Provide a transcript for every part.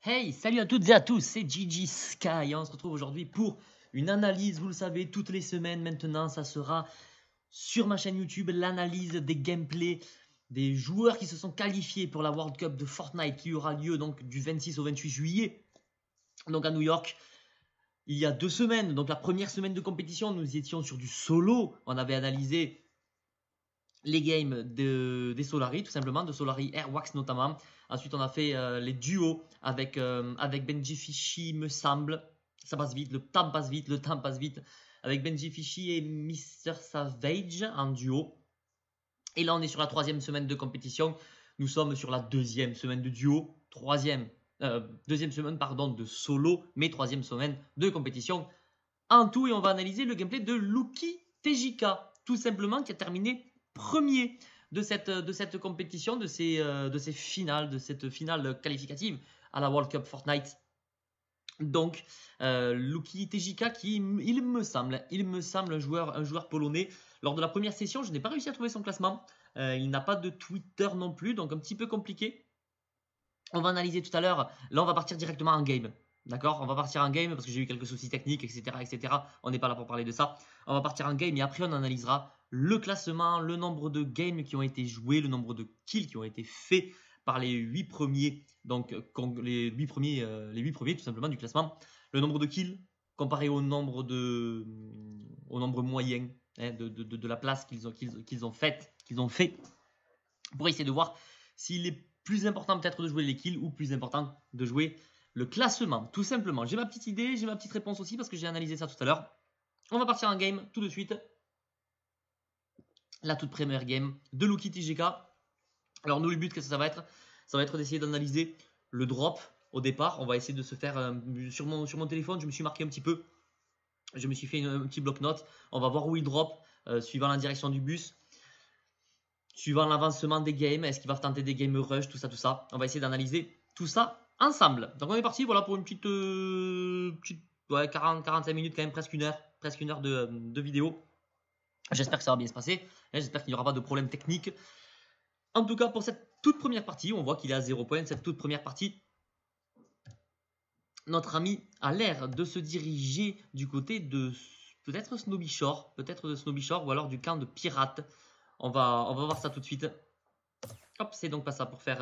Hey, salut à toutes et à tous, c'est Gigi Sky et on se retrouve aujourd'hui pour une analyse, vous le savez, toutes les semaines maintenant, ça sera sur ma chaîne YouTube, l'analyse des gameplays des joueurs qui se sont qualifiés pour la World Cup de Fortnite qui aura lieu donc du 26 au 28 juillet, donc à New York. Il y a 2 semaines, donc la première semaine de compétition, nous étions sur du solo, on avait analysé les games des Solari, tout simplement, de Solari Airwax notamment. Ensuite, on a fait les duos avec Benji Fishy, me semble. Ça passe vite, le temps passe vite. Avec Benji Fishy et Mr Savage en duo. Et là, on est sur la 3e semaine de compétition. Nous sommes sur la 2e semaine de duo. 2e semaine, pardon, de solo, mais 3e semaine de compétition en tout. Et on va analyser le gameplay de Lucky TJK, tout simplement, qui a terminé premier de cette compétition, de cette finale qualificative à la World Cup Fortnite. Donc, Lucky TJK qui, il me semble un joueur polonais. Lors de la première session, je n'ai pas réussi à trouver son classement. Il n'a pas de Twitter non plus, donc un petit peu compliqué. On va analyser tout à l'heure. Là, on va partir directement en game. D'accord, on va partir en game parce que j'ai eu quelques soucis techniques, etc. On n'est pas là pour parler de ça. On va partir en game et après, on analysera le classement, le nombre de games qui ont été joués, le nombre de kills qui ont été faits par les 8 premiers. Donc, les 8 premiers tout simplement du classement. Le nombre de kills comparé au nombre moyen de la place qu'ils ont fait. Pour essayer de voir s'il est plus important peut-être de jouer les kills ou plus important de jouer le classement, tout simplement. J'ai ma petite idée, j'ai ma petite réponse aussi parce que j'ai analysé ça tout à l'heure. On va partir en game tout de suite. La toute première game de Lucky TJK. Alors nous, le but que ça va être d'essayer d'analyser le drop au départ. On va essayer de se faire sur mon téléphone. Je me suis marqué un petit peu. Je me suis fait un petit bloc-notes. On va voir où il drop suivant la direction du bus. Suivant l'avancement des games, est-ce qu'il va tenter des game rush, tout ça. On va essayer d'analyser tout ça ensemble. Donc on est parti, voilà, pour une petite 40-45 minutes, quand même, presque une heure de vidéo. J'espère que ça va bien se passer. J'espère qu'il n'y aura pas de problème technique. En tout cas, pour cette toute première partie, on voit qu'il est à 0 points. Cette toute première partie, notre ami a l'air de se diriger du côté de peut-être Snobby Shore, ou alors du camp de pirates. On va voir ça tout de suite. Hop, c'est donc pas ça pour faire...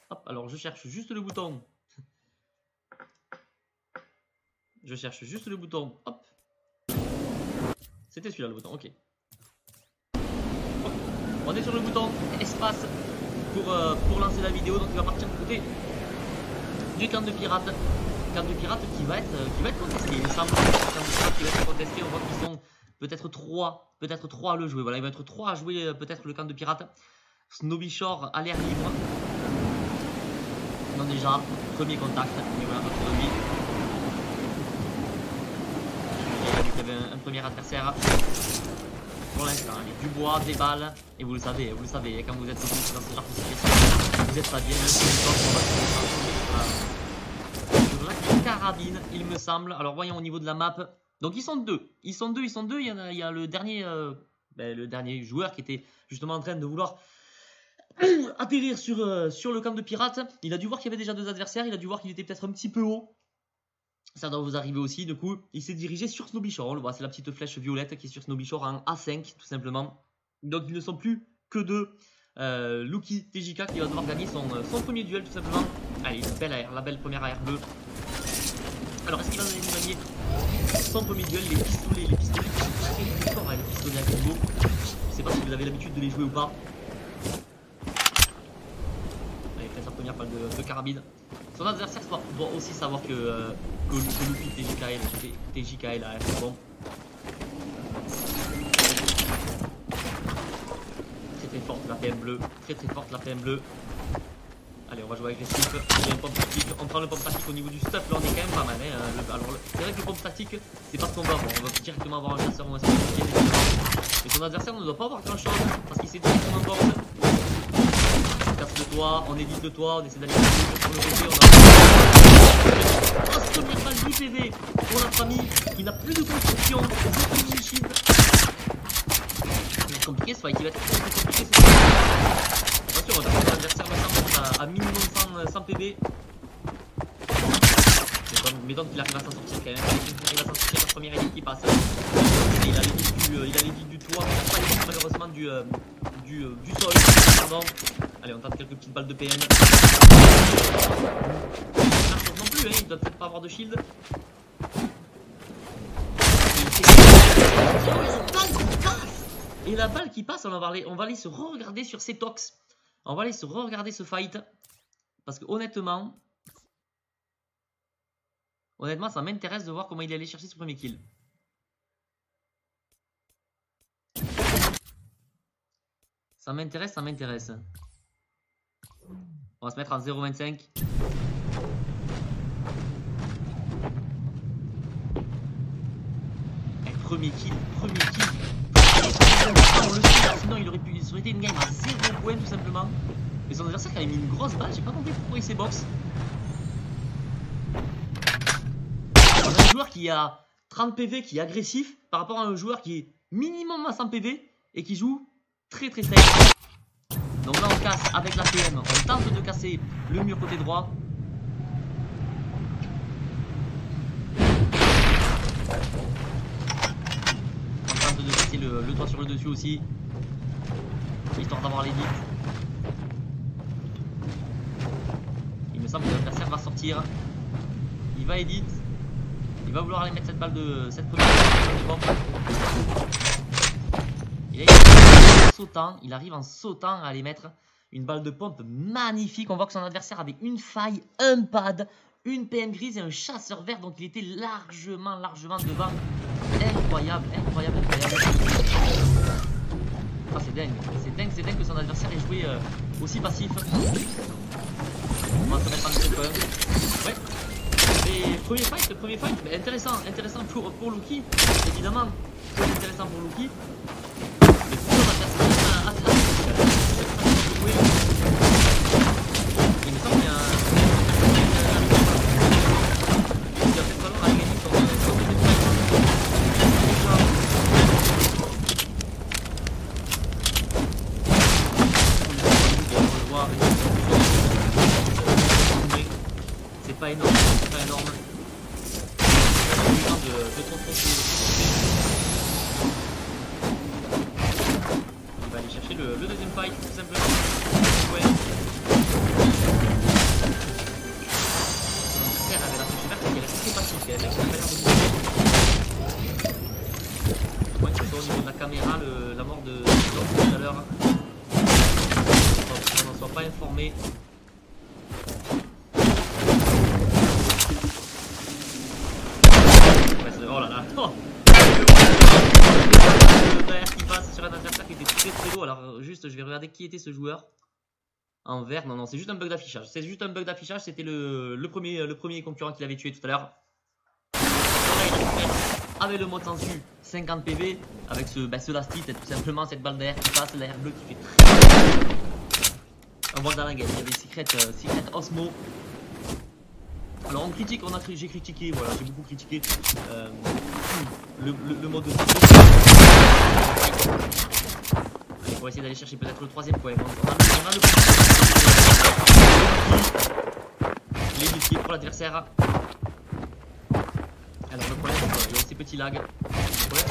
Hop, alors je cherche juste le bouton. Hop. C'était celui-là le bouton, ok. On est sur le bouton espace pour lancer la vidéo. Donc il va partir du côté du camp de pirates. Camp de pirates qui va être contesté. Il me semble camp de pirates qui va être contesté. On voit qu'ils sont peut-être 3 à le jouer. Voilà, il va être 3 à jouer peut-être le camp de pirates. Snobby Shore à l'air libre. Non, déjà, premier contact. Et voilà notre Snobby. Il y avait un premier adversaire. Pour l'instant, du bois, des balles. Et vous le savez, quand vous êtes dans ce genre de situation, vous êtes pas bien. Sur la carabine, il me semble. Alors voyons au niveau de la map. Donc ils sont deux. Il y a le dernier joueur qui était justement en train de vouloir atterrir sur le camp de pirates. Il a dû voir qu'il y avait déjà 2 adversaires. Il a dû voir qu'il était peut-être un petit peu haut. Ça doit vous arriver aussi. Du coup, il s'est dirigé sur Snobby Shore. On le voit, c'est la petite flèche violette qui est sur Snobby Shore en A5 tout simplement. Donc ils ne sont plus que 2. Lucky TJK qui va devoir gagner son premier duel tout simplement. Allez, la belle première AR bleue. Alors est-ce qu'il va gagner son premier duel? Les pistolets qui sont très forts, les pistolets à combo. Je sais pas si vous avez l'habitude de les jouer ou pas. Allez, il fait sa première balle de carabine. Son adversaire doit aussi savoir que Lucky TJK est là, c'est bon. Très forte la PM bleue, très forte la PM bleue. Allez, on va jouer agressif. Il y a une pompe tactique. On prend le pompe tactique au niveau du stuff. Là, on est quand même pas mal. Alors, c'est vrai que le pompe tactique, c'est pas ce qu'on va avoir. On va directement avoir un chasseur ou un spécifié. Et son adversaire ne doit pas avoir grand chose parce qu'il sait directement board. On casse le toit, on édite le toit, on essaie d'aller sur le côté. On a première balle 10 PV pour notre ami qui n'a plus de construction. C'est compliqué ce fight. Il va être très compliqué. Attention, on a un adversaire maintenant à minimum 100 PV. m'étonne qu'il arrive à s'en sortir quand même. Il arrive à s'en sortir, la première équipe qui passe. Il a les vides du toit, mais il n'a pas les vides malheureusement du sol. Pardon. Allez, on tente quelques petites balles de PM. Non plus, hein, il doit peut-être pas avoir de shield. Et la balle qui passe, on va aller se re-regarder sur ces tox. On va aller se re-regarder ce fight. Parce que honnêtement, ça m'intéresse de voir comment il est allé chercher ce premier kill. Ça m'intéresse. On va se mettre en 0,25. Premier kill. On le sait, sinon il aurait été une game à 0 points tout simplement. Mais son adversaire qui avait mis une grosse balle, j'ai pas compris pourquoi il s'est box. On a un joueur qui a 30 PV, qui est agressif, par rapport à un joueur qui est minimum à 100 PV et qui joue très safe. Donc là on casse avec la PM, on tente de casser le mur côté droit. De passer le toit sur le dessus aussi, histoire d'avoir les vides. Il me semble que l'adversaire va sortir. Il va edit. Il va vouloir aller mettre cette balle de cette première de bombe. Et là, il arrive en sautant à aller mettre une balle de pompe magnifique. On voit que son adversaire avait une faille, un pad, une PM grise et un chasseur vert, donc il était largement devant. Incroyable. Ah, c'est dingue que son adversaire ait joué aussi passif. On va se mettre en deuxième. Ouais. Et premier fight, mais intéressant pour Luki, évidemment. Très intéressant pour Luki. Mais pour son adversaire, il me semble qu'il y a c'est pas énorme. Il va aller chercher le deuxième fight, tout simplement. Ouais. Son adversaire avait la touche verte qui est très passif, avec la manière de bouger. Ouais, c'est au niveau de la caméra, la mort de tout à l'heure. On n'en soit pas informé. Oh là là, oh. Le vert qui passe sur un adversaire qui était très beau. Alors juste, je vais regarder qui était ce joueur. En vert, non, c'est juste un bug d'affichage. C'était le premier concurrent qu'il avait tué tout à l'heure. Avec le mode sensu, 50 PV, avec ce lastite, tout simplement cette balle d'air qui passe, l'air bleu qui fait très... On voit dans la game, il y avait Secret Osmo. Alors on critique, j'ai critiqué, voilà, j'ai beaucoup critiqué le mode de allez, on va essayer d'aller chercher peut-être le troisième point. On a les deux pieds pour l'adversaire. Alors le problème c'est qu'il y a ces petits lags. Le problème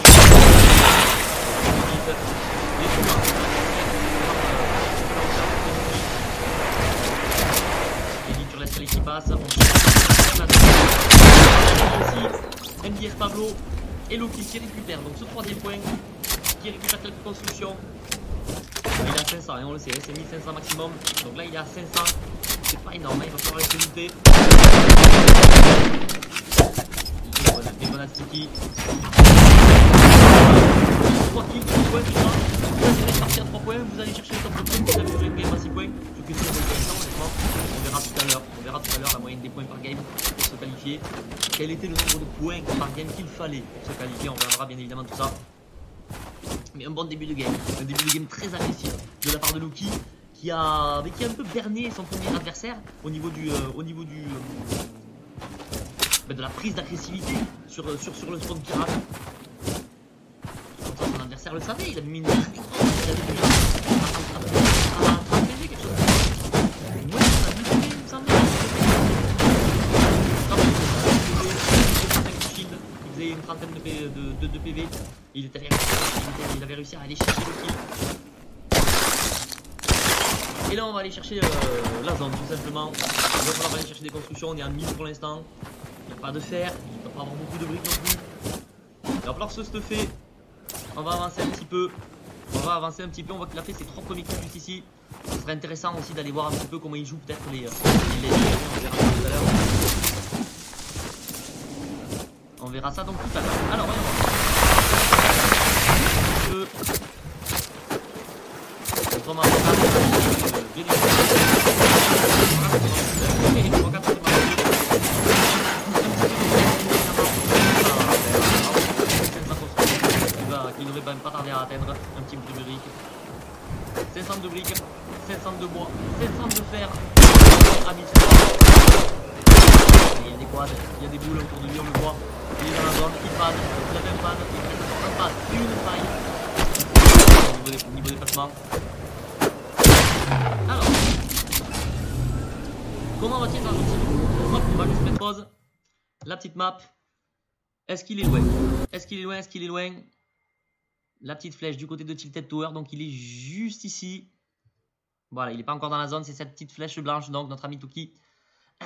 sur l'escalier qui passe, MDS Pablo et Loki qui récupère donc ce troisième point, qui récupère quelques constructions. Il est à 500, hein, on le sait, c'est 1500 maximum, donc là il est à 500, c'est pas énorme, il va falloir les lutter. Des grenades sticky. 3 kills, 3 points, tout ça. Vous allez partir à 3 points, vous allez chercher le top de points, vous allez jouer une game à 6 points. Ce que c'est intéressant, honnêtement. On verra tout à l'heure la moyenne des points par game pour se qualifier. Quel était le nombre de points par game qu'il fallait pour se qualifier, on verra bien évidemment tout ça. Mais un bon début de game, très agressif de la part de Luki qui a un peu berné son premier adversaire au niveau de la prise d'agressivité sur le spawn pirate. Comme ça, son adversaire le savait, il avait mis une... trentaine de PV. Il avait réussi à aller chercher le kill. Et là on va aller chercher la zone tout simplement. Il va falloir aller chercher des constructions, on est à 1000 pour l'instant. Il n'y a pas de fer, il ne peut pas avoir beaucoup de briques non plus. Il va falloir se stuffer. On va avancer un petit peu. On voit qu'il a fait ses 3 premiers coups juste ici. Ce serait intéressant aussi d'aller voir un petit peu comment il joue peut-être les on verra tout à l'heure. On verra ça donc tout à l'heure. Alors voyons voir. Comment on va qui n'aurait pas tardé à atteindre un petit peu de briques. 500 de briques, 500 de bois, 500 de fer. Il y a des quads, il y a des boules autour de lui, on le voit. Il est dans la zone, il panne, la même panne, il reste encore un panne, une faille. Au niveau des placements. Alors, comment va-t-il dans l'outil? Hop, on va juste mettre pause. La petite map. Est-ce qu'il est loin? Est-ce qu'il est loin? Est-ce qu'il est loin? La petite flèche du côté de Tilted Tower, donc il est juste ici. Voilà, il n'est pas encore dans la zone, c'est cette petite flèche blanche, donc notre ami Tuki.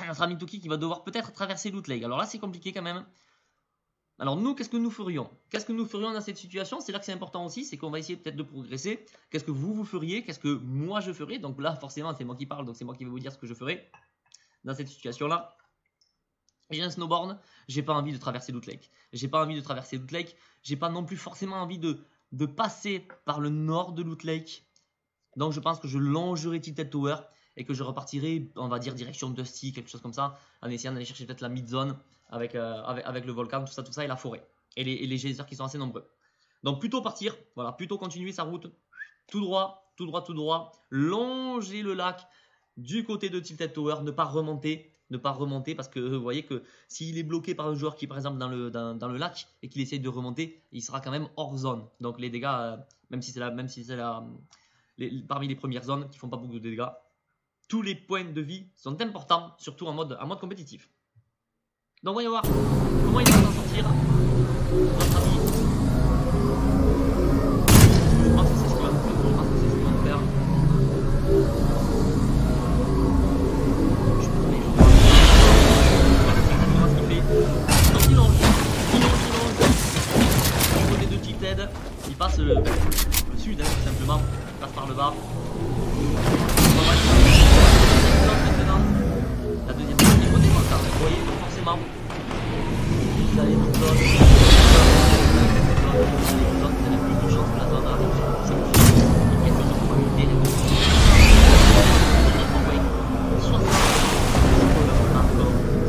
Notre ami Tuki qui va devoir peut-être traverser Loot Lake. Alors là, c'est compliqué quand même. Alors nous, qu'est-ce que nous ferions? Qu'est-ce que nous ferions dans cette situation? C'est là que c'est important aussi, c'est qu'on va essayer peut-être de progresser. Qu'est-ce que vous feriez? Qu'est-ce que moi je ferais? Donc là, forcément, c'est moi qui parle, donc c'est moi qui vais vous dire ce que je ferais dans cette situation-là. J'ai un snowboard, j'ai pas envie de traverser Loot Lake. J'ai pas envie de traverser Loot Lake. J'ai pas non plus forcément envie de passer par le nord de Loot Lake. Donc je pense que je longerai Tilted Tower et que je repartirai, on va dire, direction Dusty, quelque chose comme ça, en essayant d'aller chercher peut-être la mid-zone avec le volcan, tout ça, et la forêt. Et les geysers qui sont assez nombreux. Donc plutôt partir, voilà, plutôt continuer sa route, tout droit, longer le lac du côté de Tilted Tower, ne pas remonter parce que vous voyez que s'il est bloqué par un joueur qui est par exemple dans le lac et qu'il essaye de remonter, il sera quand même hors zone. Donc les dégâts, même si c'est parmi les premières zones qui font pas beaucoup de dégâts, tous les points de vie sont importants, surtout en mode compétitif. Donc voyons voir comment il va s'en sortir. Notre ami. Je pense que c'est ce qu'il va nous faire. Donc il longe du côté de Tilted, il passe le sud tout simplement, il passe par le bas. Maintenant, la deuxième partie est côté volcan, vous voyez, donc forcément vous allez dans une zone, vous avez plus de chance que la zone arrive, c'est quelques autres probabilités.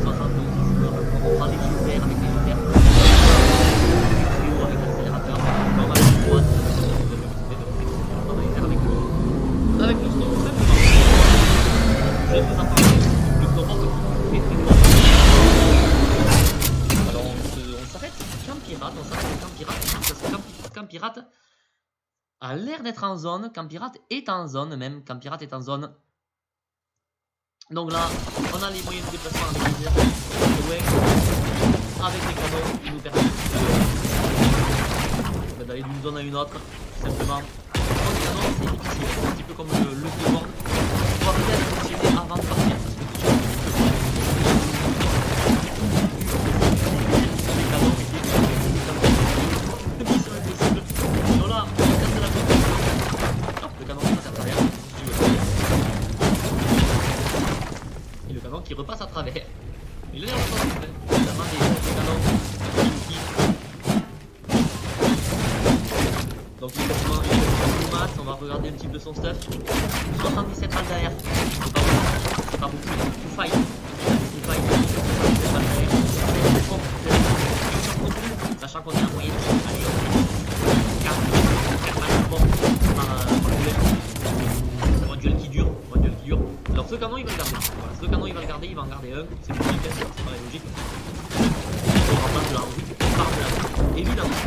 72, on prend les geysers avec les geysers, avec l'accélérateur, on va aller à droite, on va les faire avec le snow, tout simplement. Je vous en parle, le snowboard est très loin. Alors on s'arrête Camp Pirate, parce que Camp Pirate a l'air d'être en zone, Camp Pirate est en zone même, Camp Pirate est en zone. Donc là, on a les moyens de déplacement avec les airs, avec les canons qui nous permettent d'aller d'une zone à une autre, tout simplement. Les canons, c'est difficile, c'est un petit peu comme le snowboard. On va peut-être fonctionner avant de partir, parce que les canons étaient le plus serait possible. Donc là, on va casser la côte. Hop, le canon passe à travers. Et le canon qui repasse à travers. Et là, on va notamment des canons qui. Donc, il est masse, on va regarder un petit peu son stuff. 77 balles derrière. C'est pas beaucoup. Tout fight. Sachant qu'on est en moyenne. Allez, 4 balles par duel. C'est un duel qui dure. Alors ce canon il va le garder. Voilà, ce canon il va le garder, il va en garder un. C'est logique, c'est pas logique. On remplace de la route par de la route, évidemment.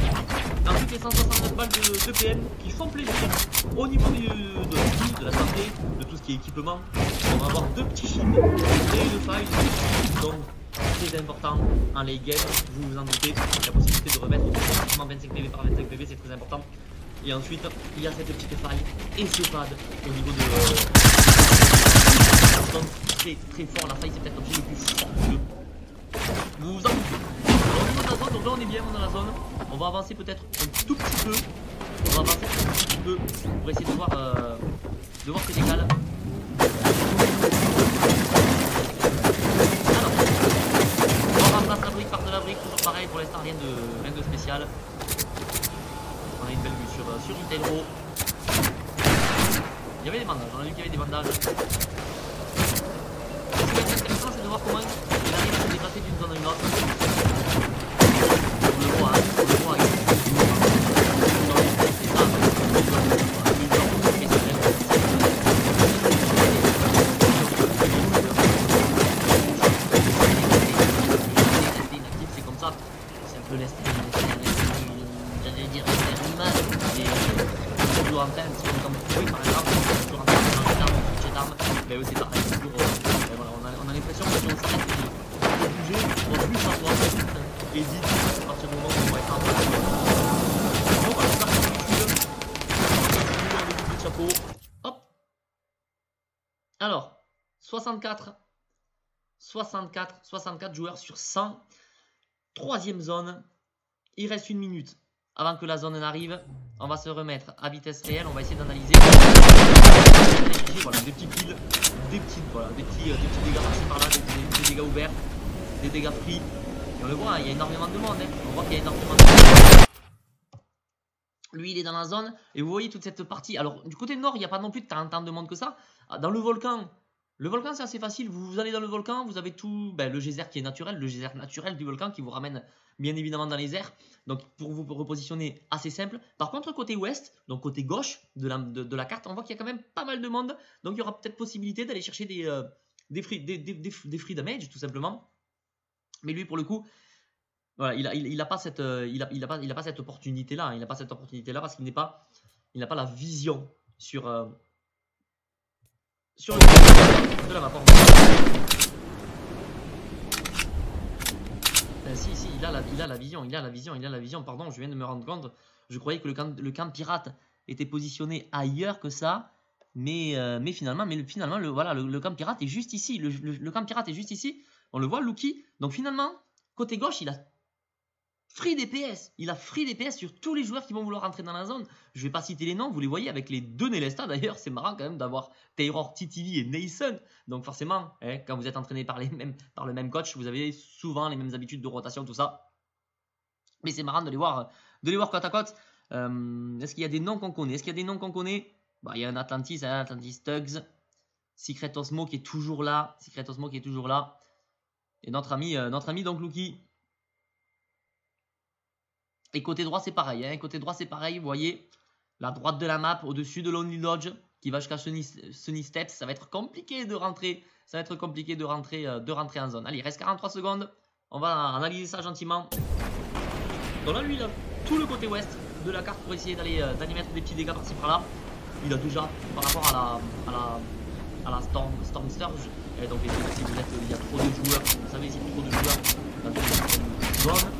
Ensuite les 169 balles de PM qui font plaisir au niveau de la santé, de tout ce qui est équipement. On va avoir deux petits shields et une faille. Donc très important en late game, vous vous en doutez, la possibilité de remettre automatiquement 25 PV par 25 PV, c'est très important. Et ensuite, il y a cette petite faille et ce pad au niveau de très très fort. La faille, c'est peut-être l'objet le plus fort du jeu. Vous vous en doutez. Alors, au niveau de la zone, donc là on est bien dans la zone. On va avancer peut-être un tout petit peu. On va avancer un tout petit peu pour essayer de voir ces dégâts. Alors, on remplace la brique par de la brique, toujours pareil pour l'instant, rien de spécial. On a une belle vue sur Intelro. Il y avait des bandages, on a vu qu'il y avait des bandages. Ce qui va être intéressant, c'est de voir comment il arrive à se déplacer d'une zone à une autre. On le voit, c'est comme ça. C'est un peu j'allais dire toujours en train, un petit peu comme vous pouvez par exemple, toujours en train de changer d'arme, switcher d'arme, mais c'est pareil, toujours, voilà, on a l'impression que si on s'arrête de bouger, on va plus savoir et vite à partir du moment où on va être en train de bon, voilà, c'est parti, on est du chapeau, hop. Alors, 64 joueurs sur 100, troisième zone, il reste 1 minute. Avant que la zone n'arrive, on va se remettre à vitesse réelle, on va essayer d'analyser. Voilà, des petits kills, des petits dégâts par-ci par-là, des dégâts ouverts, des dégâts free. Et on le voit, il y a énormément de monde, hein. On voit qu'il y a énormément de monde. Lui, il est dans la zone, et vous voyez toute cette partie. Alors, du côté nord, il n'y a pas non plus tant de monde que ça. Dans le volcan, c'est assez facile. Vous allez dans le volcan, vous avez tout, le geyser qui est naturel, le geyser naturel du volcan qui vous ramène bien évidemment dans les airs. Donc pour vous repositionner, assez simple. Par contre, côté ouest, donc côté gauche de la carte, on voit qu'il y a quand même pas mal de monde. Donc il y aura peut-être possibilité d'aller chercher des free damage tout simplement. Mais lui pour le coup, voilà, il a pas cette opportunité là. Il n'a pas cette opportunité là parce qu'il n'a pas la vision sur le de la map. Si, il a la vision, pardon, je viens de me rendre compte, je croyais que le camp pirate était positionné ailleurs que ça, mais finalement, le camp pirate est juste ici, le camp pirate est juste ici, on le voit, Luki, donc finalement, côté gauche, il a free DPS sur tous les joueurs qui vont vouloir entrer dans la zone. Je vais pas citer les noms, vous les voyez avec les deux Nelesta d'ailleurs, c'est marrant quand même d'avoir Terror, TTV et Nason. Donc forcément, quand vous êtes entraîné par le même coach, vous avez souvent les mêmes habitudes de rotation, tout ça. Mais c'est marrant de les voir côte à côte. Est-ce qu'il y a des noms qu'on connaît? Il y a un Atlantis Tugs, Secret Osmo qui est toujours là. Et notre ami donc Luki. Et côté droit, c'est pareil. Vous voyez, la droite de la map, au-dessus de Lonely Lodge, qui va jusqu'à Sunny Steps. Ça va être compliqué de rentrer. En zone. Allez, il reste 43 secondes. On va analyser ça gentiment. Donc là, lui, il a tout le côté ouest de la carte pour essayer d'aller mettre des petits dégâts par-ci par-là. Il a déjà, par rapport à la Storm Surge. Et donc, si vous êtes, il y a trop de joueurs. Vous savez, s'il y a trop de joueurs dans une zone,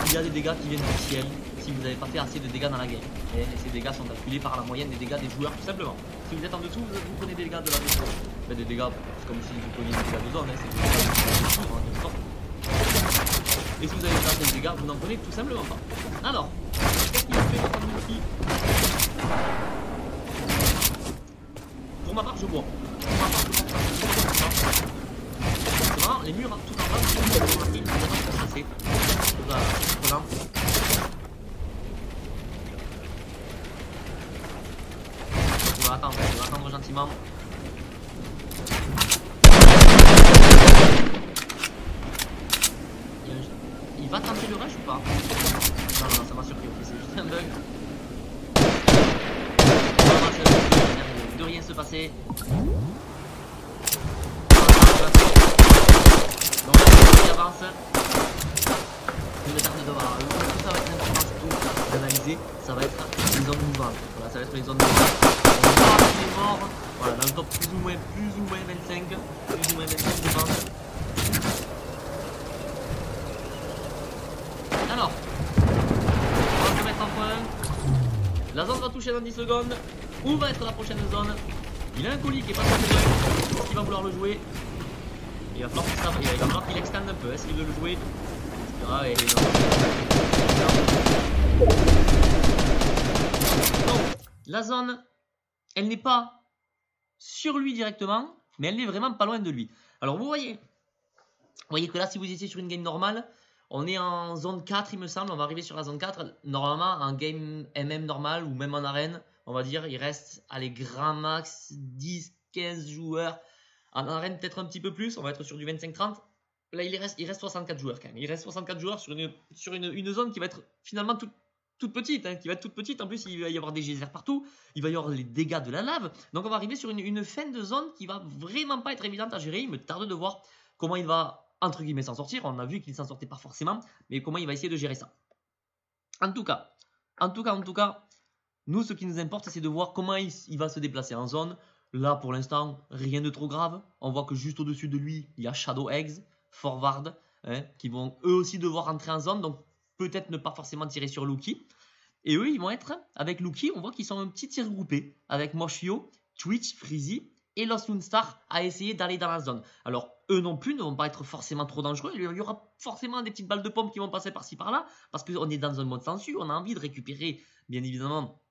il y a des dégâts qui viennent du ciel si vous n'avez pas fait assez de dégâts dans la game. Et ces dégâts sont calculés par la moyenne des dégâts des joueurs, tout simplement. Si vous êtes en dessous, vous prenez des dégâts de la zone. Des dégâts, c'est comme si vous preniez des dégâts de zone. C'est des dégâts. Et si vous avez pas assez de dégâts, vous n'en prenez tout simplement pas. Alors, qu'est-ce qu'il a fait notre multi? Pour ma part, je bois. C'est marrant, les murs tout en bas, c'est on va attendre gentiment. Il va tenter le rush ou pas? Non, ça m'a surpris, c'est juste un bug. De rien se passer. Donc là, il avance. Tout ça va être important surtout d'analyser. Ça va être les zones mouvantes. Voilà, ça va être les zones mouvantes. On va les morts. Voilà, dans le top plus ou moins 25. Plus ou moins 25 je pense. toucher dans 10 secondes. Où va être la prochaine zone? Il a un colis qui est pas très loin. Est-ce qu'il va vouloir le jouer? Il va falloir qu'il extende un peu. Est-ce qu'il veut le jouer? Ah, et donc, la zone, elle n'est pas sur lui directement, mais elle n'est vraiment pas loin de lui. Alors vous voyez que là, si vous étiez sur une game normale, on est en zone 4, il me semble. On va arriver sur la zone 4. Normalement, en game MM normal ou même en arène, on va dire, il reste, allez, grand max 10-15 joueurs. En arène, peut-être un petit peu plus. On va être sur du 25-30. Là, il reste 64 joueurs quand même. Il reste 64 joueurs sur une zone qui va être finalement toute petite. Qui va être toute petite. En plus, il va y avoir des geysers partout. Il va y avoir les dégâts de la lave. Donc, on va arriver sur une fin de zone qui va vraiment pas être évidente à gérer. Il me tarde de voir comment il va, entre guillemets, s'en sortir. On a vu qu'il s'en sortait pas forcément. Mais comment il va essayer de gérer ça. En tout cas, nous, ce qui nous importe, c'est de voir comment il va se déplacer en zone. Là, pour l'instant, rien de trop grave. On voit que juste au-dessus de lui, il y a Shadow Eggs, Forward, qui vont eux aussi devoir entrer en zone. Donc, peut-être ne pas forcément tirer sur Luki. Et eux, ils vont être, avec Luki, on voit qu'ils sont un petit tir groupé. Avec Moshio, Twitch, Freezy et Lost Moonstar à essayer d'aller dans la zone. Alors, eux non plus ne vont pas être forcément trop dangereux. Il y aura forcément des petites balles de pompe qui vont passer par-ci par-là. Parce qu'on est dans un mode sensu. On a envie de récupérer, bien évidemment,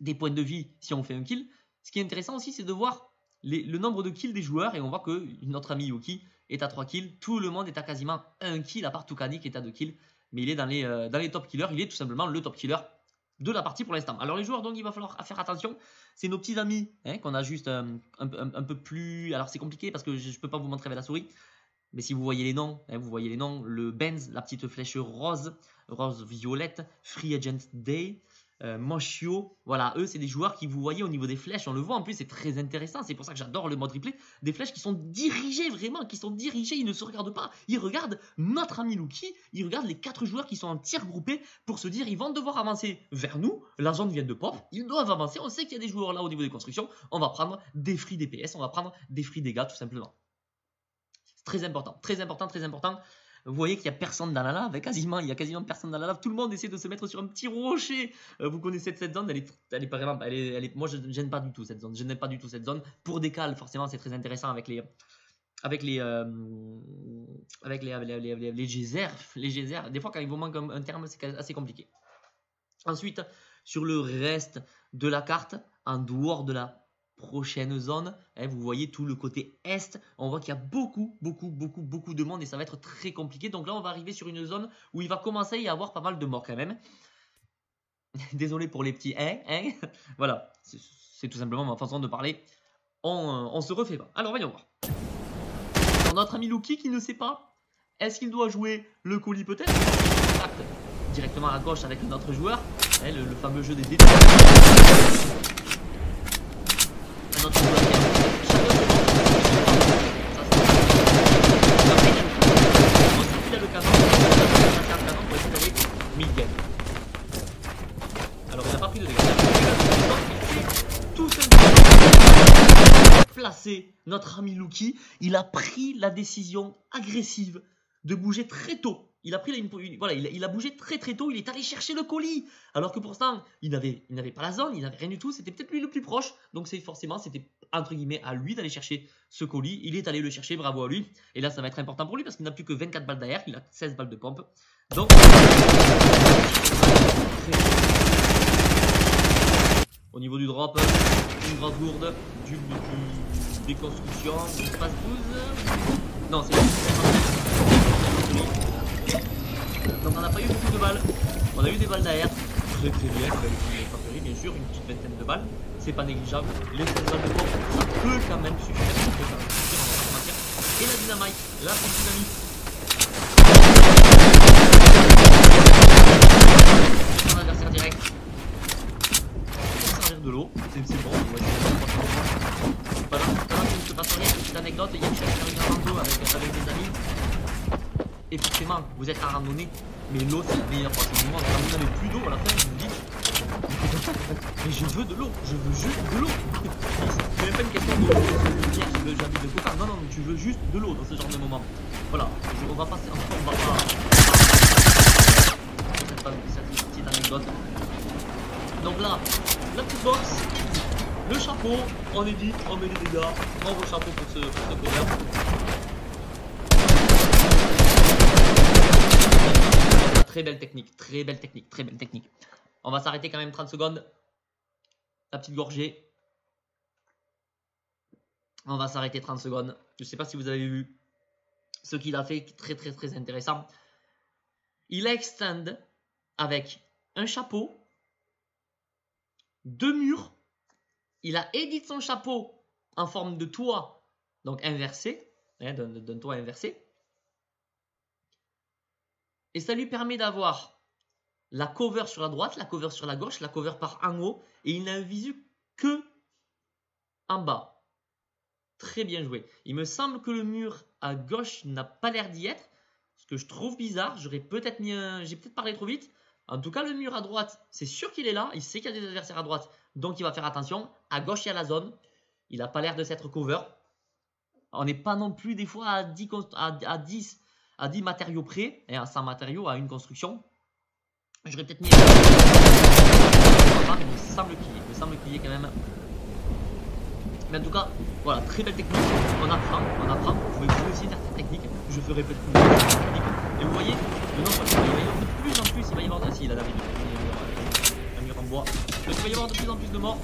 des points de vie si on fait un kill. Ce qui est intéressant aussi, c'est de voir le nombre de kills des joueurs. Et on voit que notre ami Yuki est à 3 kills. Tout le monde est à quasiment 1 kill, à part Tukani qui est à 2 kills. Mais il est dans les top killers. Il est tout simplement le top killer de la partie pour l'instant. Alors les joueurs, donc il va falloir faire attention. C'est nos petits amis qu'on a juste un peu plus... Alors c'est compliqué parce que je ne peux pas vous montrer avec la souris. Mais si vous voyez les noms, vous voyez les noms. Le Benz, la petite flèche rose violette, Free Agent Day... Moshio, voilà, eux c'est des joueurs qui, vous voyez au niveau des flèches, on le voit en plus, c'est très intéressant, c'est pour ça que j'adore le mode replay, des flèches qui sont dirigées vraiment, ils ne se regardent pas, ils regardent notre ami Luki, ils regardent les 4 joueurs qui sont en tir groupé pour se dire ils vont devoir avancer vers nous, la zone vient de pop, ils doivent avancer, on sait qu'il y a des joueurs là au niveau des constructions, on va prendre des free DPS, on va prendre des free dégâts tout simplement. C'est très important, très important, très important. Vous voyez qu'il n'y a personne dans la lave, il y a quasiment personne dans la lave. Tout le monde essaie de se mettre sur un petit rocher. Vous connaissez cette zone, elle est pas vraiment, moi je n'aime pas du tout cette zone. Je n'aime pas du tout cette zone. Pour des cales, forcément, c'est très intéressant avec les geysers. Les geysers, des fois quand il vous manque un terme, c'est assez compliqué. Ensuite, sur le reste de la carte, en dehors de la prochaine zone, vous voyez tout le côté est, on voit qu'il y a beaucoup de monde et ça va être très compliqué. Donc là on va arriver sur une zone où il va commencer à y avoir pas mal de morts quand même. Désolé pour les petits voilà, c'est tout simplement ma façon de parler. On se refait pas. Alors voyons voir. Notre ami Luki qui ne sait pas, est-ce qu'il doit jouer le colis peut-être directement à gauche avec notre joueur, le fameux jeu des dés. Notre joueur qui a le canon, pour essayer d'aller mid-game. Alors il n'a pas pris de dégâts. Tout simplement placer notre ami Luki. Il a pris la décision agressive de bouger très tôt. Il a bougé très tôt, il est allé chercher le colis. Alors que pour l'instant, il n'avait pas la zone, il n'avait rien du tout, c'était peut-être lui le plus proche. Donc forcément, c'était entre guillemets à lui d'aller chercher ce colis. Il est allé le chercher, bravo à lui. Et là, ça va être important pour lui parce qu'il n'a plus que 24 balles d'air, il a 16 balles de pompe. Donc, au niveau du drop, une grosse gourde, des constructions, du passe 12. Non, c'est donc on n'a pas eu beaucoup de balles, on a eu des balles d'air, très bien, avec une infanterie bien sûr, une petite vingtaine de balles, c'est pas négligeable, les 16 balles de pompe, ça peut quand même suffire, on va pas se mentir. Et la dynamite, la petite dynamite. Son adversaire direct, servir de l'eau, c'est bon, on va essayer de pendant qu'il ne se passe rien, petite anecdote, il y a une chaîne qui arrive en rando avec des amis. Et forcément, vous êtes en randonnée, mais l'eau c'est la meilleure partie du monde. Quand vous n'avez plus d'eau à la fin, vous vous dites mais je veux de l'eau, je veux juste de l'eau. C'est même pas une question de dire j'ai envie de coca. Non, tu veux juste de l'eau dans ce genre de moment. Voilà, on va passer on va pas cette petite anecdote. Donc là, la petite box, le chapeau, on édite, on met les dégâts, on voit le chapeau pour ce cover. Très belle technique, très belle technique, très belle technique. On va s'arrêter quand même 30 secondes. La petite gorgée. On va s'arrêter 30 secondes. Je ne sais pas si vous avez vu ce qu'il a fait, très très très intéressant. Il a extend avec un chapeau, 2 murs. Il a édité son chapeau en forme de toit, donc inversé, hein, d'un toit inversé. Et ça lui permet d'avoir la cover sur la droite, la cover sur la gauche, la cover par en haut. Et il n'a un visu que en bas. Très bien joué. Il me semble que le mur à gauche n'a pas l'air d'y être. Ce que je trouve bizarre. J'aurais peut-être mis j'ai peut-être parlé trop vite. En tout cas, le mur à droite, c'est sûr qu'il est là. Il sait qu'il y a des adversaires à droite. Donc, il va faire attention. À gauche, il y a la zone. Il n'a pas l'air de s'être cover. On n'est pas non plus des fois à 10 matériaux près. Et à 100 matériaux, à une construction. J'aurais peut-être mis... il me semble qu'il y est quand même. Mais en tout cas, voilà, très belle technique. On apprend. Vous pouvez aussi faire cette technique. Je ferai peut-être plus de technique. Et vous voyez, le nombre de plus en plus, il va y avoir de... Si, il a la vidéo. Un mur en bois. Donc, il va y avoir de plus en plus de morts.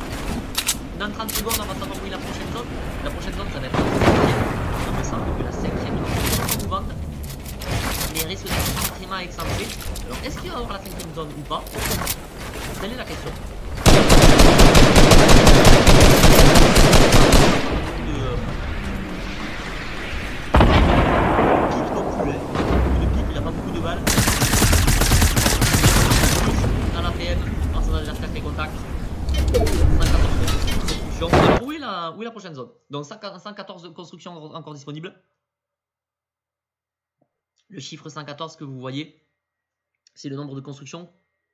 Dans 30 secondes, on va savoir où est la prochaine zone. La prochaine zone, ça va être la 5e. Il me semble que la 5e est mouvante. Mais elle risque d'être extrêmement excentrée. Alors, est-ce qu'il va y avoir la 5e zone ou pas? Telle est la question. Alors, où est la prochaine zone? Donc 114 constructions encore disponibles. Le chiffre 114 que vous voyez, c'est le nombre de constructions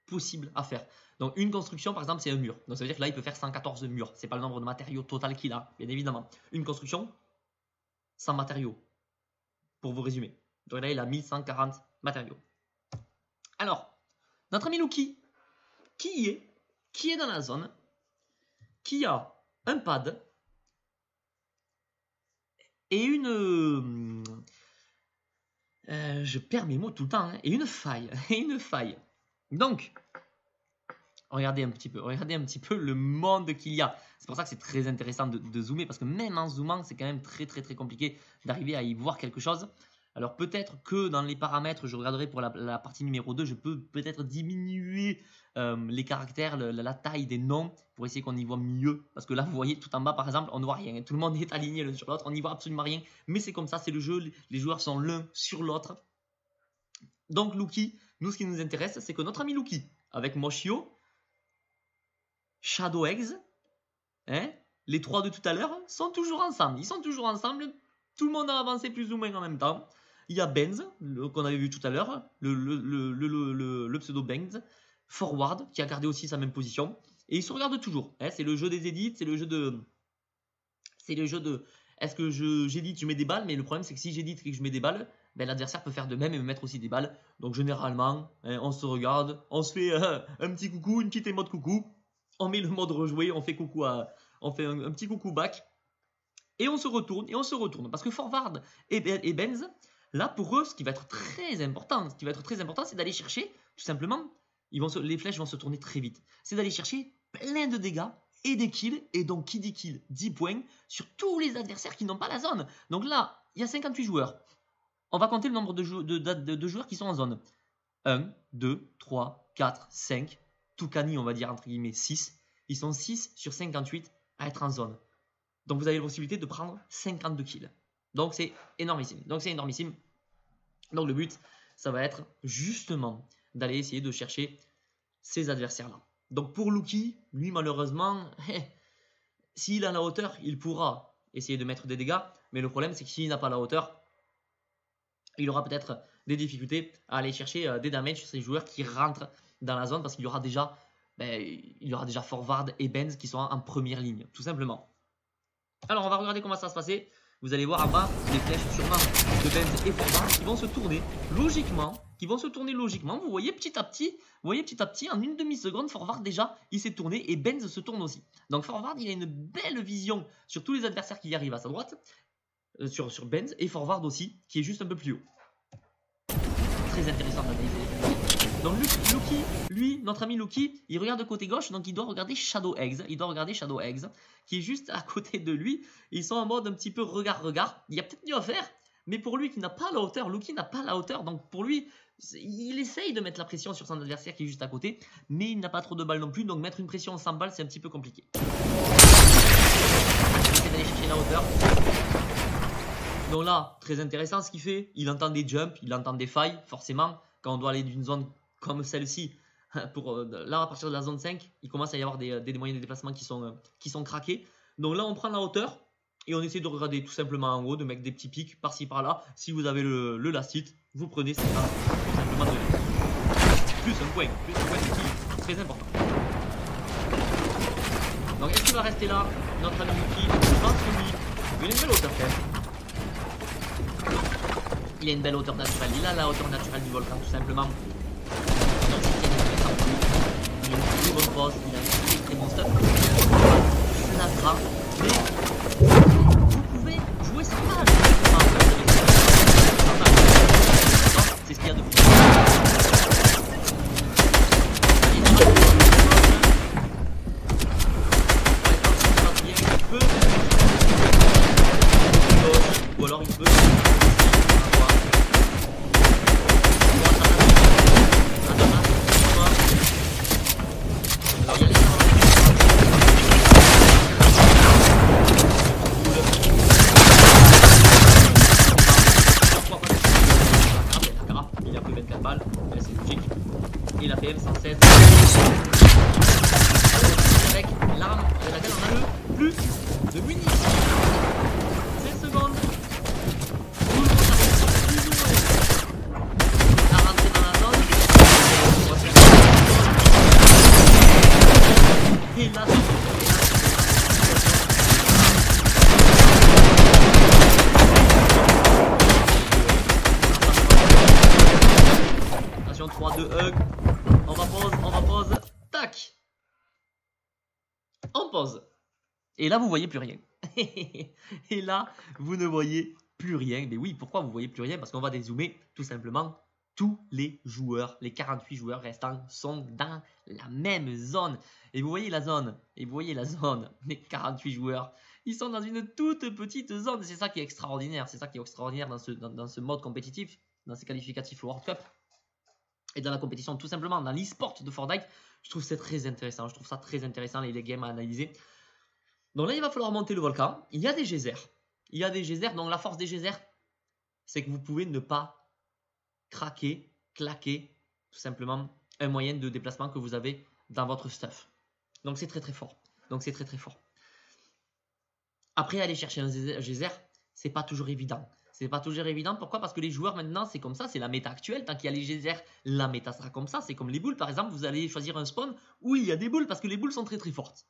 possibles à faire. Donc une construction par exemple c'est un mur. Donc ça veut dire que là il peut faire 114 murs. C'est pas le nombre de matériaux total qu'il a, bien évidemment. Une construction, 100 matériaux. Pour vous résumer. Donc là il a 1140 matériaux. Alors, notre ami Luki, qui est dans la zone, qui a un pad et une... je perds mes mots tout le temps, hein, et une faille. Donc, regardez un petit peu le monde qu'il y a. C'est pour ça que c'est très intéressant de zoomer, parce que même en zoomant, c'est quand même très compliqué d'arriver à y voir quelque chose. Alors peut-être que dans les paramètres, je regarderai pour la partie numéro 2, je peux peut-être diminuer les caractères, la taille des noms pour essayer qu'on y voit mieux. Parce que là, vous voyez, tout en bas, par exemple, on ne voit rien. Tout le monde est aligné l'un sur l'autre, on n'y voit absolument rien. Mais c'est comme ça, c'est le jeu, les joueurs sont l'un sur l'autre. Donc Luki, nous, ce qui nous intéresse, c'est que notre ami Luki, avec Moshio, Shadow Eggs, hein, les trois de tout à l'heure, sont toujours ensemble. Ils sont toujours ensemble. Tout le monde a avancé plus ou moins en même temps. Il y a Benz, qu'on avait vu tout à l'heure, le pseudo Benz, Forward, qui a gardé aussi sa même position. Et ils se regardent toujours. Hein, c'est le jeu des edits, c'est le jeu de... Est-ce que j'édite, je mets des balles, mais le problème c'est que si j'édite et que je mets des balles, ben, l'adversaire peut faire de même et me mettre aussi des balles. Donc généralement, hein, on se regarde, on se fait un petit coucou, une petite émote coucou, on met le mode rejouer, on fait coucou on fait un petit coucou back, et on se retourne, parce que Forward et Benz, là pour eux, ce qui va être très important, c'est d'aller chercher, tout simplement, les flèches vont se tourner très vite, c'est d'aller chercher plein de dégâts et des kills, et donc qui dit kill, 10 points sur tous les adversaires qui n'ont pas la zone. Donc là, il y a 58 joueurs. On va compter le nombre de joueurs qui sont en zone. 1, 2, 3, 4, 5, Toucani, on va dire entre guillemets 6. Ils sont 6 sur 58 à être en zone. Donc vous avez la possibilité de prendre 52 kills. Donc c'est énormissime. Donc le but, ça va être justement d'aller essayer de chercher ces adversaires-là. Donc pour Luki, lui malheureusement, s'il a la hauteur, il pourra essayer de mettre des dégâts. Mais le problème, c'est que s'il n'a pas la hauteur, il aura peut-être des difficultés à aller chercher des damages sur ces joueurs qui rentrent dans la zone, parce qu'il y aura déjà Forward et Benz qui sont en première ligne, tout simplement. Alors on va regarder comment ça va se passer. vous allez voir en bas des flèches sûrement de Benz et Forward qui vont se tourner logiquement. Vous voyez petit à petit, en une demi-seconde, Forward déjà, il s'est tourné et Benz se tourne aussi. Donc Forward, il a une belle vision sur tous les adversaires qui y arrivent à sa droite, sur Benz et Forward aussi, qui est juste un peu plus haut. Très intéressant d'analyser. Donc Lucky, lui, notre ami Lucky, il regarde de côté gauche, donc il doit regarder Shadow Eggs. Qui est juste à côté de lui. Ils sont en mode un petit peu regard. Il y a peut-être mieux à faire, mais pour lui qui n'a pas la hauteur, Lucky n'a pas la hauteur, donc pour lui, il essaye de mettre la pression sur son adversaire qui est juste à côté, mais il n'a pas trop de balles non plus, donc mettre une pression sans balles, c'est un petit peu compliqué. Il essaie d'aller chercher la hauteur. Donc là, très intéressant ce qu'il fait. Il entend des jumps, il entend des failles, forcément. Quand on doit aller d'une zone comme celle-ci, là à partir de la zone 5, il commence à y avoir des moyens de déplacement qui sont craqués. Donc là, on prend la hauteur et on essaie de regarder tout simplement en haut, de mettre des petits pics par-ci par-là. Si vous avez le last hit, vous prenez tout simplement plus un point d'équilibre, très important. Donc est-ce qu'il va rester là, notre ami Lucky? Je pense que oui. Il a une belle hauteur quand même. Il a une belle hauteur naturelle. Il a la hauteur naturelle du volcan tout simplement. Il a une très bonne pose. Il a un très bon stuff. Ça frappe. Mais vous pouvez jouer sans mal. C'est ce qu'il y a de plus. Ou alors il peut. Il a pris 24 balles, c'est logique. Et la PM 116. Avec l'arme avec laquelle on a le plus de munitions. 16 secondes. Tout le monde arrive plus ou moins à rentrer dans la zone. On va faire et là, attention, 3, 2, hug. On va pause. Tac. On pause. Et là, vous voyez plus rien. Et là, vous ne voyez plus rien. Mais oui, pourquoi vous voyez plus rien? Parce qu'on va dézoomer tout simplement. Tous les joueurs, les 48 joueurs restants sont dans la même zone. Et vous voyez la zone. Les 48 joueurs, ils sont dans une toute petite zone. C'est ça qui est extraordinaire. Dans ce mode compétitif, dans ces qualificatifs World Cup. Et dans la compétition, tout simplement, dans l'e-sport de Fortnite. Je trouve ça très intéressant. Les games à analyser. Donc là, il va falloir monter le volcan. Il y a des geysers. Donc la force des geysers, c'est que vous pouvez ne pas claquer, tout simplement, un moyen de déplacement que vous avez dans votre stuff. Donc c'est très fort. Après, aller chercher un geyser, c'est pas toujours évident. Pourquoi? Parce que les joueurs maintenant, c'est comme ça, c'est la méta actuelle. Tant qu'il y a les geysers, la méta sera comme ça. C'est comme les boules, par exemple, vous allez choisir un spawn où il y a des boules parce que les boules sont très fortes.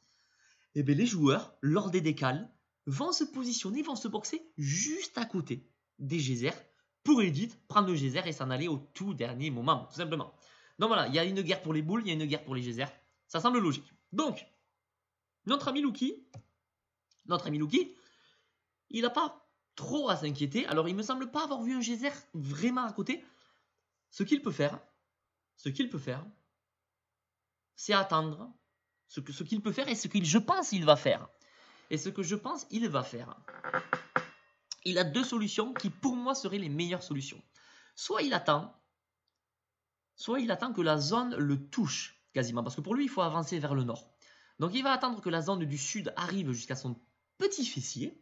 Et bien les joueurs, lors des décales, vont se positionner, vont se boxer juste à côté des geysers pour edit, prendre le geyser et s'en aller au tout dernier moment, tout simplement. Donc voilà, il y a une guerre pour les boules, il y a une guerre pour les geysers. Ça semble logique. Donc, notre ami Lucky, il n'a pas trop à s'inquiéter. Alors, il me semble pas avoir vu un geyser vraiment à côté. Ce qu'il peut faire, c'est attendre. Ce qu'il peut faire et ce que je pense il va faire. Il a deux solutions qui pour moi seraient les meilleures solutions. Soit il attend que la zone le touche quasiment. Parce que pour lui, il faut avancer vers le nord. Donc il va attendre que la zone du sud arrive jusqu'à son petit fessier.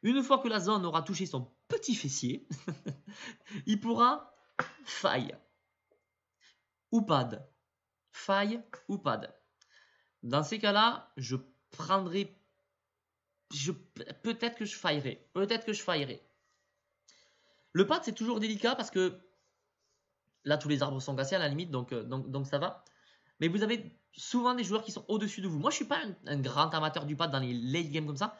Une fois que la zone aura touché son petit fessier, il pourra faille ou pad. Dans ces cas-là, peut-être que je faillerai. Le pad, c'est toujours délicat parce que là, tous les arbres sont cassés à la limite, donc ça va. Mais vous avez souvent des joueurs qui sont au-dessus de vous. Moi, je ne suis pas un grand amateur du pad dans les late games comme ça.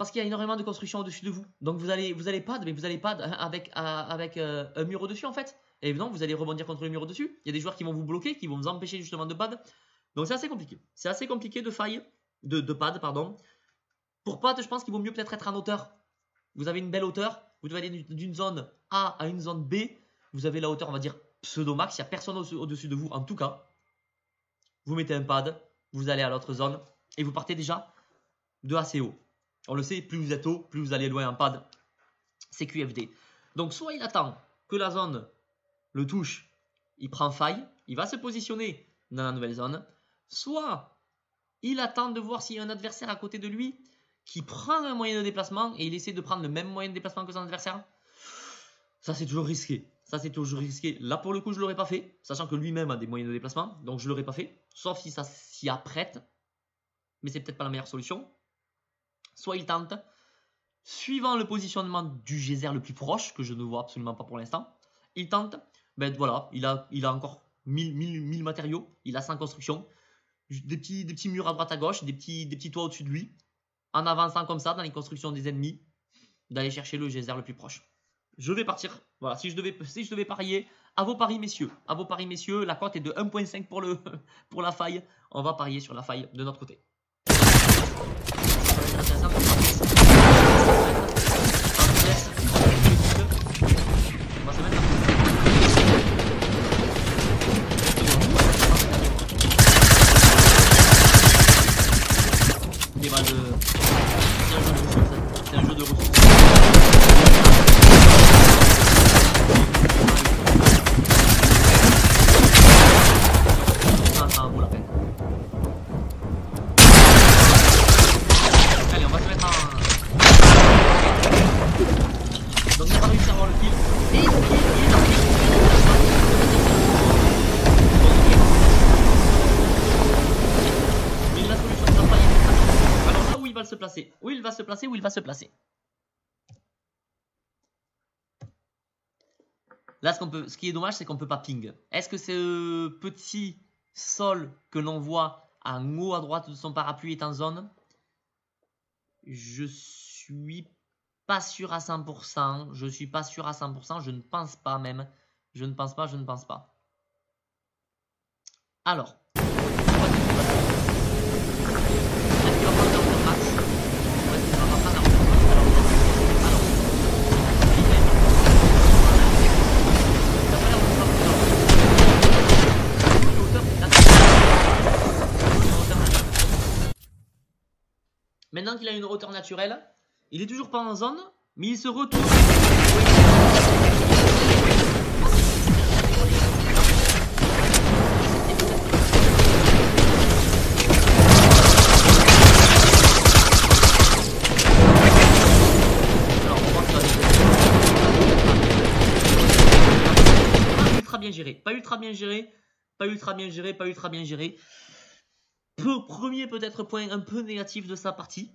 Parce qu'il y a énormément de construction au-dessus de vous. Donc vous allez pad, mais vous allez pad avec un mur au-dessus en fait. Et évidemment, vous allez rebondir contre le mur au-dessus. Il y a des joueurs qui vont vous bloquer, qui vont vous empêcher justement de pad. Donc c'est assez compliqué. C'est assez compliqué de pad, pardon. Pour pad, je pense qu'il vaut mieux peut-être être en hauteur. Vous avez une belle hauteur. Vous devez aller d'une zone A à une zone B. Vous avez la hauteur, on va dire, pseudo-max. Il n'y a personne au-dessus de vous, en tout cas. Vous mettez un pad. Vous allez à l'autre zone. Et vous partez déjà de assez haut. On le sait, plus vous êtes haut, plus vous allez loin en pad. C'est QFD. Donc soit il attend que la zone le touche, il prend faille, il va se positionner dans la nouvelle zone. Soit il attend de voir s'il y a un adversaire à côté de lui qui prend un moyen de déplacement et il essaie de prendre le même moyen de déplacement que son adversaire. Ça c'est toujours risqué. Ça c'est toujours risqué. Là pour le coup je ne l'aurais pas fait, sachant que lui-même a des moyens de déplacement. Donc je ne l'aurais pas fait, sauf si ça s'y apprête. Mais c'est peut-être pas la meilleure solution. Soit il tente, suivant le positionnement du geyser le plus proche, que je ne vois absolument pas pour l'instant, il tente, ben voilà, il a encore 1000 matériaux, il a 100 constructions, des petits murs à droite à gauche, des petits toits au-dessus de lui, en avançant comme ça dans les constructions des ennemis, d'aller chercher le geyser le plus proche. Je vais partir, voilà, si je devais parier, à vos paris messieurs, la cote est de 1.5 pour la faille, on va parier sur la faille de notre côté. C'est un jeu de ressources. Ça en vaut la peine. Allez, on va se mettre en... Donc il n'a pas réussi à avoir le kill. Et il est mais la solution sera pas y. Alors là où il va se placer, où il va se placer. Là ce qui est dommage c'est qu'on ne peut pas ping. Est-ce que ce petit sol que l'on voit en haut à droite de son parapluie est en zone? Je suis pas sûr à 100%. Je suis pas sûr à 100%. Je ne pense pas même. Je ne pense pas. Alors. Maintenant qu'il a une hauteur naturelle, il est toujours pas en zone, mais il se retourne. Alors, on voit que ça pas ultra bien géré. Pas ultra bien géré. Premier peut-être point un peu négatif de sa partie.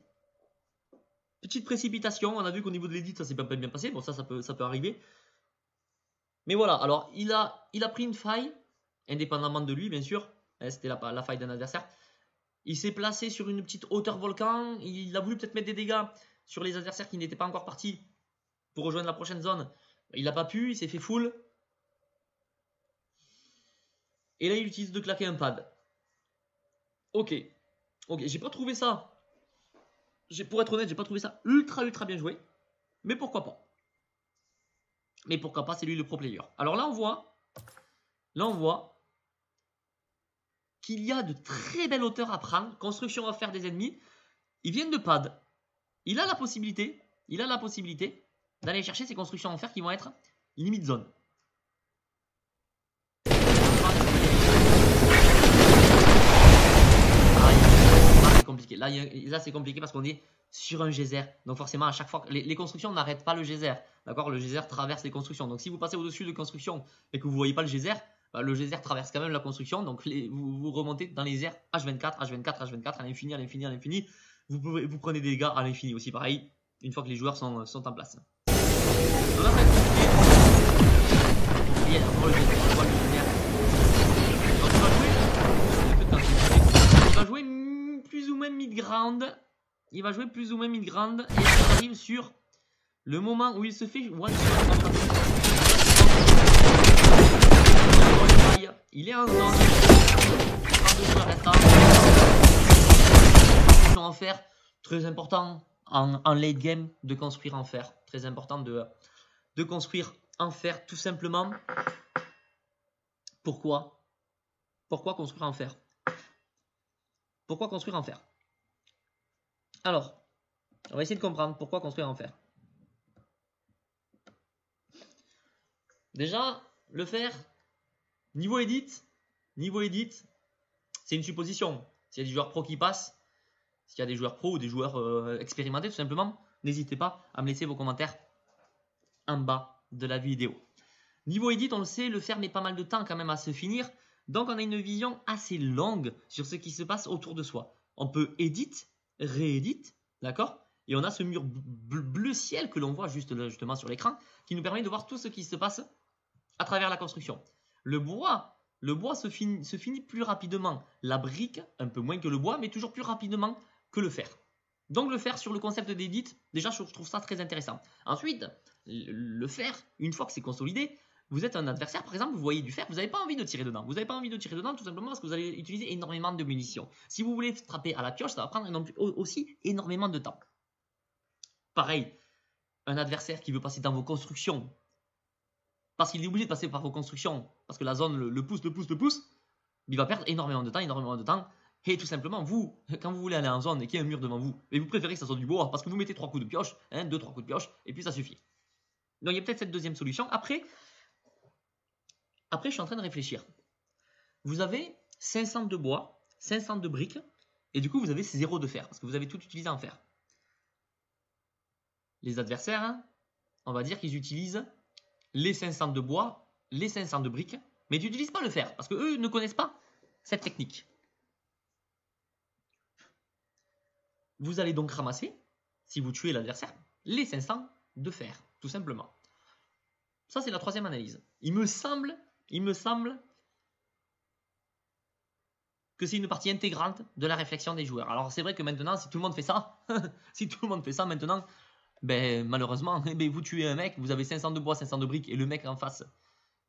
Petite précipitation, on a vu qu'au niveau de l'édit ça s'est pas bien passé, bon ça peut arriver. Mais voilà, alors il a pris une faille, indépendamment de lui bien sûr, c'était la faille d'un adversaire. Il s'est placé sur une petite hauteur volcan, il a voulu peut-être mettre des dégâts sur les adversaires qui n'étaient pas encore partis pour rejoindre la prochaine zone. Il n'a pas pu, il s'est fait full. Et là il utilise de claquer un pad. Ok, j'ai pas trouvé ça. Pour être honnête, j'ai pas trouvé ça ultra bien joué. Mais pourquoi pas? C'est lui le pro player. Alors là on voit qu'il y a de très belles hauteurs à prendre. Construction à faire des ennemis. Ils viennent de pad. Il a la possibilité d'aller chercher ces constructions en fer qui vont être limite zone. Compliqué. Là c'est compliqué parce qu'on est sur un geyser. Donc forcément à chaque fois, les constructions n'arrêtent pas le geyser. D'accord? Le geyser traverse les constructions. Donc si vous passez au-dessus de constructions et que vous ne voyez pas le geyser traverse quand même la construction. Donc vous remontez dans les airs H24 à l'infini. Vous prenez des dégâts à l'infini aussi pareil, une fois que les joueurs sont en place. Donc là ça va être compliqué. Donc on va jouer plus ou moins mid-ground. il va jouer plus ou moins mid grande et on arrive sur le moment où il se fait one shot. Il est en zone. 32 joueurs restants. En fer, très important en late game de construire en fer. Très important de construire en fer tout simplement. Pourquoi? Pourquoi construire en fer? Pourquoi construire en fer? Alors, on va essayer de comprendre pourquoi construire en fer. Déjà, le fer, niveau edit, c'est une supposition. S'il y a des joueurs pro qui passent, s'il y a des joueurs pro ou des joueurs expérimentés tout simplement, n'hésitez pas à me laisser vos commentaires en bas de la vidéo. Niveau edit, on le sait, le fer met pas mal de temps quand même à se finir. Donc on a une vision assez longue sur ce qui se passe autour de soi. On peut edit, réédit, d'accord? Et on a ce mur bleu ciel que l'on voit justement sur l'écran qui nous permet de voir tout ce qui se passe à travers la construction. Le bois se finit plus rapidement. La brique, un peu moins que le bois, mais toujours plus rapidement que le fer. Donc le fer sur le concept d'édit, déjà je trouve ça très intéressant. Ensuite, le fer, une fois que c'est consolidé, vous êtes un adversaire, par exemple, vous voyez du fer, vous n'avez pas envie de tirer dedans. Vous n'avez pas envie de tirer dedans tout simplement parce que vous allez utiliser énormément de munitions. Si vous voulez frapper à la pioche, ça va prendre aussi énormément de temps. Pareil, un adversaire qui veut passer dans vos constructions, parce qu'il est obligé de passer par vos constructions, parce que la zone le pousse, il va perdre énormément de temps, et tout simplement, vous, quand vous voulez aller en zone et qu'il y a un mur devant vous, et vous préférez que ça soit du bois, parce que vous mettez 3 coups de pioche, 2-3 coups de pioche, et puis ça suffit. Donc il y a peut-être cette deuxième solution. Après, je suis en train de réfléchir. Vous avez 500 de bois, 500 de briques, et du coup vous avez 0 de fer, parce que vous avez tout utilisé en fer. Les adversaires, on va dire qu'ils utilisent les 500 de bois, les 500 de briques, mais ils n'utilisent pas le fer, parce qu'eux ne connaissent pas cette technique. Vous allez donc ramasser, si vous tuez l'adversaire, les 500 de fer, tout simplement. Ça, c'est la troisième analyse. Il me semble que c'est une partie intégrante de la réflexion des joueurs. Alors, c'est vrai que maintenant, si tout le monde fait ça, maintenant, ben, malheureusement, vous tuez un mec, vous avez 500 de bois, 500 de briques, et le mec en face,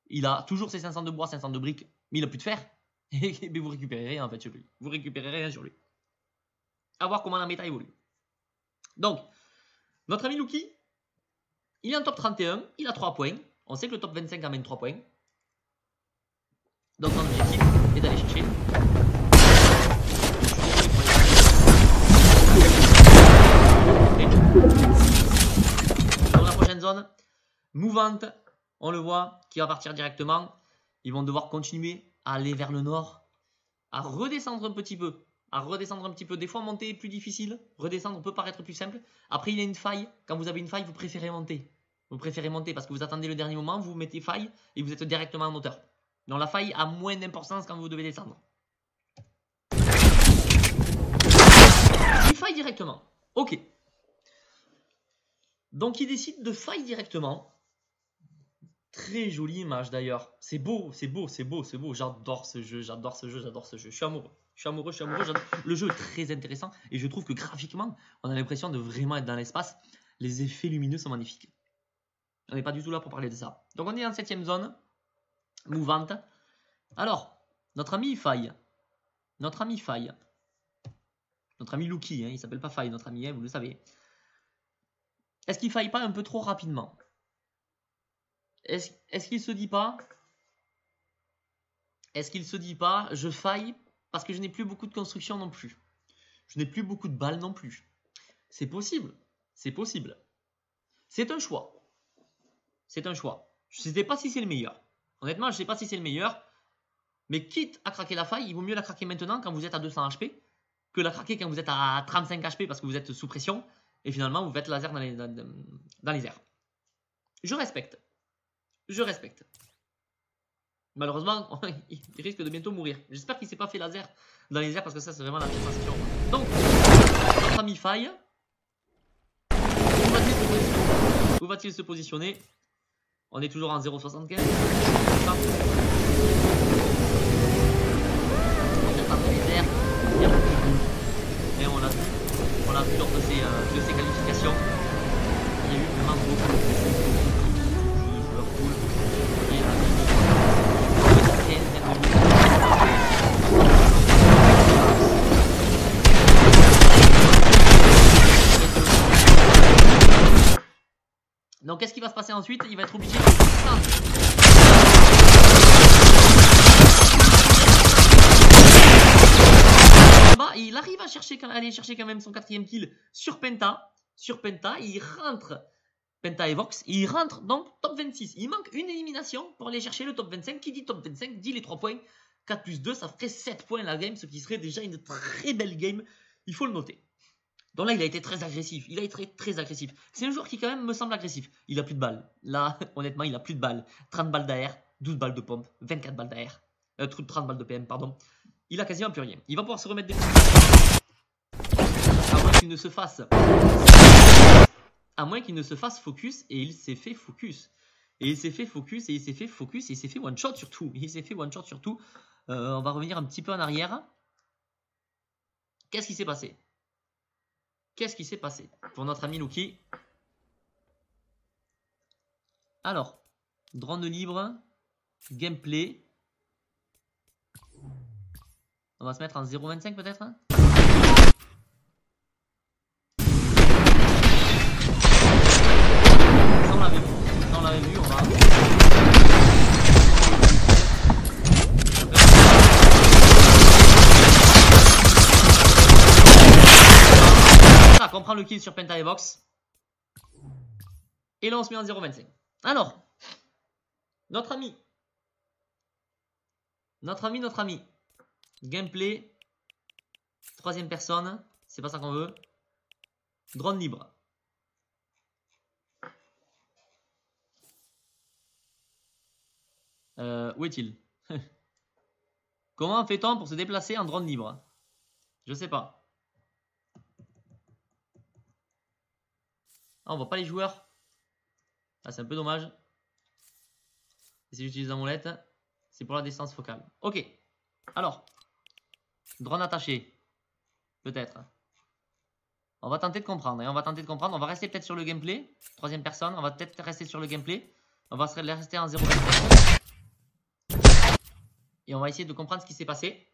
il a toujours ses 500 de bois, 500 de briques, mais il n'a plus de fer, et vous récupérez rien en fait sur lui. Vous récupérez rien sur lui. À voir comment la méta évolue. Donc, notre ami Luki, il est en top 31, il a 3 points. On sait que le top 25 amène 3 points. Donc, son objectif est d'aller chercher. Dans la prochaine zone, mouvante, on le voit, qui va partir directement. Ils vont devoir continuer à aller vers le nord, à redescendre un petit peu. Des fois, monter est plus difficile. Redescendre peut paraître plus simple. Après, il y a une faille. Quand vous avez une faille, vous préférez monter. Vous préférez monter parce que vous attendez le dernier moment, vous mettez faille et vous êtes directement en hauteur. Donc, la faille a moins d'importance quand vous devez descendre. Il faille directement. Ok. Donc, il décide de faille directement. Très jolie image d'ailleurs. C'est beau. J'adore ce jeu. Je suis amoureux. Le jeu est très intéressant et je trouve que graphiquement, on a l'impression de vraiment être dans l'espace. Les effets lumineux sont magnifiques. On n'est pas du tout là pour parler de ça. Donc on est en 7ème zone, mouvante. Alors, notre ami faille. Notre ami Luki, il s'appelle pas faille, notre ami, vous le savez. Est-ce qu'il faille pas un peu trop rapidement? Est-ce qu'il se dit pas je faille parce que je n'ai plus beaucoup de construction non plus. Je n'ai plus beaucoup de balles non plus. C'est possible. C'est un choix. Je ne sais pas si c'est le meilleur. Honnêtement, je ne sais pas si c'est le meilleur. Mais quitte à craquer la faille, il vaut mieux la craquer maintenant quand vous êtes à 200 HP que la craquer quand vous êtes à 35 HP parce que vous êtes sous pression et finalement vous faites laser dans les airs. Je respecte. Malheureusement, il risque de bientôt mourir. J'espère qu'il ne s'est pas fait laser dans les airs parce que ça, c'est vraiment la pire sensation. Donc, notre ami faille. Où va-t-il se positionner? On est toujours en 0,75. On est dans les airs. Et on l'a vu. On l'a vu lors de ces qualifications. Il y a eu vraiment beaucoup de joueurs cool. Et là, donc qu'est-ce qui va se passer ensuite? Il va être obligé de il arrive à aller chercher quand même son 4e kill sur Penta. Il rentre Penta et Vox. Il rentre donc top 26. Il manque une élimination pour aller chercher le top 25. Qui dit top 25 dit les 3 points. 4 plus 2, ça ferait 7 points la game, ce qui serait déjà une très belle game. Il faut le noter. Donc là, il a été très agressif. Très agressif. C'est un joueur qui, quand même, me semble agressif. Il a plus de balles. Là, honnêtement, il a plus de balles. 30 balles d'AR, 12 balles de pompe, 24 balles d'AR. 30 balles de PM, pardon. Il a quasiment plus rien. Il va pouvoir se remettre des... À moins qu'il ne se fasse... focus. Et il s'est fait focus. Et il s'est fait one shot surtout. On va revenir un petit peu en arrière. Qu'est-ce qui s'est passé? Pour notre ami Luki? Alors, drone libre, gameplay. On va se mettre en 0.25 peut-être, hein? Ça on l'avait vu, on va... On prend le kill sur Penta et Vox. Et là on se met en 0.25. Alors, notre ami. Gameplay. 3e personne. C'est pas ça qu'on veut. Drone libre. Où est-il? Comment fait-on pour se déplacer en drone libre? Je sais pas. Ah, on voit pas les joueurs. Ah, c'est un peu dommage. Et si j'utilise la molette, c'est pour la distance focale. Ok. Alors, drone attaché. Peut-être. On va tenter de comprendre. On va rester peut-être sur le gameplay. 3e personne. On va peut-être rester sur le gameplay. On va rester en 0.25. Et on va essayer de comprendre ce qui s'est passé.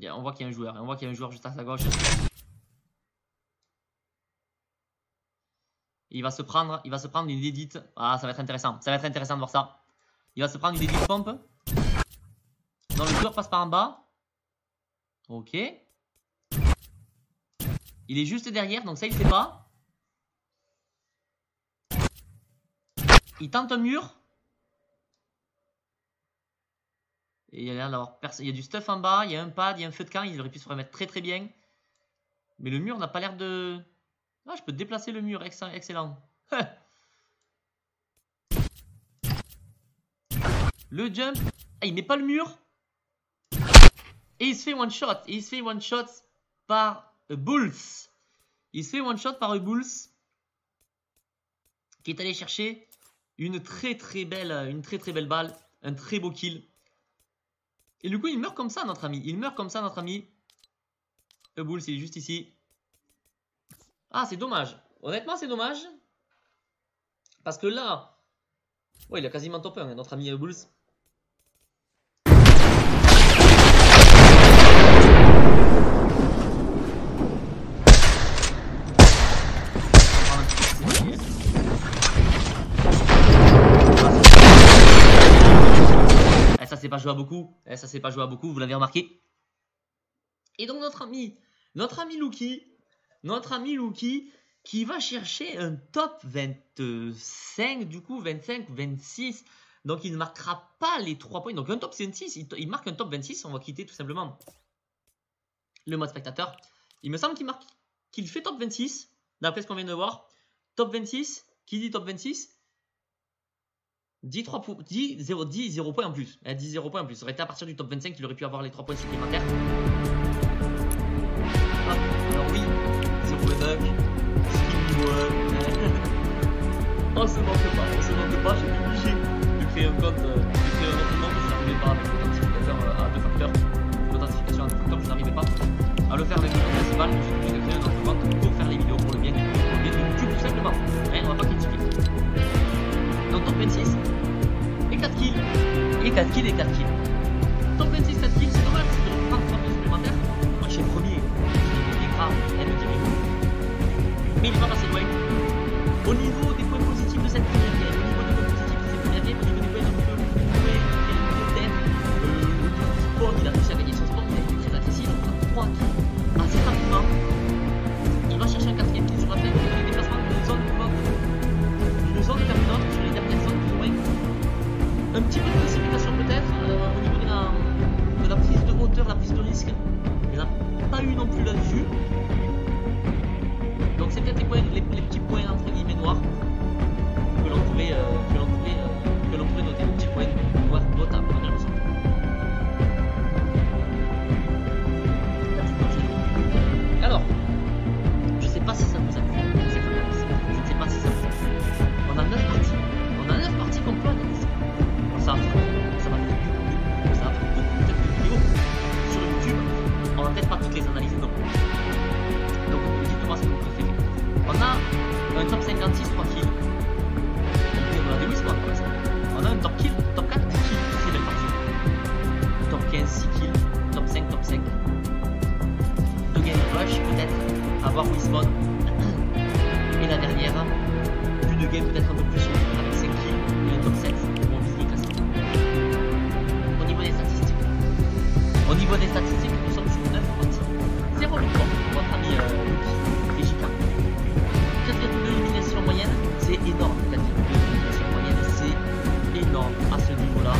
On voit qu'il y a un joueur. Juste à sa gauche. Il va se prendre une édite. Ah, ça va être intéressant. De voir ça. Il va se prendre une édite pompe. Non, le joueur passe par en bas. Ok. Il est juste derrière, donc ça il sait pas. Il tente un mur. Et il y a l'air d'avoir personne. Il y a du stuff en bas, il y a un pad, il y a un feu de camp. Il aurait pu se remettre très bien. Mais le mur n'a pas l'air de... Ah, je peux déplacer le mur, excellent. Le jump. Ah, il met pas le mur. Et il se fait one shot. Par Bulls. Bulls. Qui est allé chercher une très belle balle. Un très beau kill. Et du coup, il meurt comme ça, notre ami. Bulls, il est juste ici. Ah, c'est dommage. Honnêtement, c'est dommage. Parce que là... Ouais, il a quasiment top 1, notre ami Bulls. Ça s'est pas joué à beaucoup. Vous l'avez remarqué. Et donc notre ami Luki qui va chercher un top 25, du coup 25, 26. Donc il ne marquera pas les 3 points. Donc un top 26, il marque un top 26. On va quitter tout simplement le mode spectateur. Il me semble qu'il fait top 26. D'après ce qu'on vient de voir. Top 26. Qui dit top 26 10 0 points en plus. 10 0 points en plus. Ça aurait été à partir du top 25 qu'il aurait pu avoir les 3 points supplémentaires. Hop, alors oui, 0 bug. On se manque pas, j'ai été obligé de créer un compte, de créer un autre compte parce que je ne voulais pas avec l'authentificateur à 2 facteurs. 4 kills et 4 kills. Top 26, 4 kills, c'est dommage, parce que je prends 3 points supplémentaires. Moi, je suis le premier, c'est grave, elle me dirait vous. Mais il n'est pas passé loin. Au niveau des points positifs de cette première game, au niveau des points positifs de cette première game, au niveau des points un peu joués, le sport, il a réussi à gagner son sport, il a été très agressif, 3 kills assez rapidement. Il va chercher un 4ème kill sur la fin, au niveau des déplacements d'une zone vers une autre, sur les dernières zones plus ou moins. Un petit peu de précipitation peut-être, au niveau de la prise de hauteur, la prise de risque. Il n'a pas eu non plus là-dessus. Donc c'est peut-être les petits points entre guillemets noirs que l'on pourrait noter, les petits points noirs notables, on dirait le son. Alors, je sais pas si ça vous a plu, je ne sais pas si ça vous a plu. On a 9 parties qu'on peut analyser. Bon, ça va faire beaucoup de vidéos sur YouTube. On va peut-être pas toutes les analyser non plus. Donc dites-moi ce que vous préférez. On a un top 56, 3 kills. On a des whisky pour l'instant. On a un top kill, top 4, 10 kills, c'est belle partie. Top 15, 6 kills, top 5, top 5. 2 game rush peut-être, avoir Wismon. Et la dernière, une game peut-être un peu plus haut, avec 5 kills et un top 7 qui vont viser le classement. Au niveau des statistiques, nous sommes sur 9 parties. 0 victoire, votre ami Luki et Jika. 4,2 éliminations moyenne, c'est énorme. 4,2 éliminations moyenne, c'est énorme à ce niveau-là.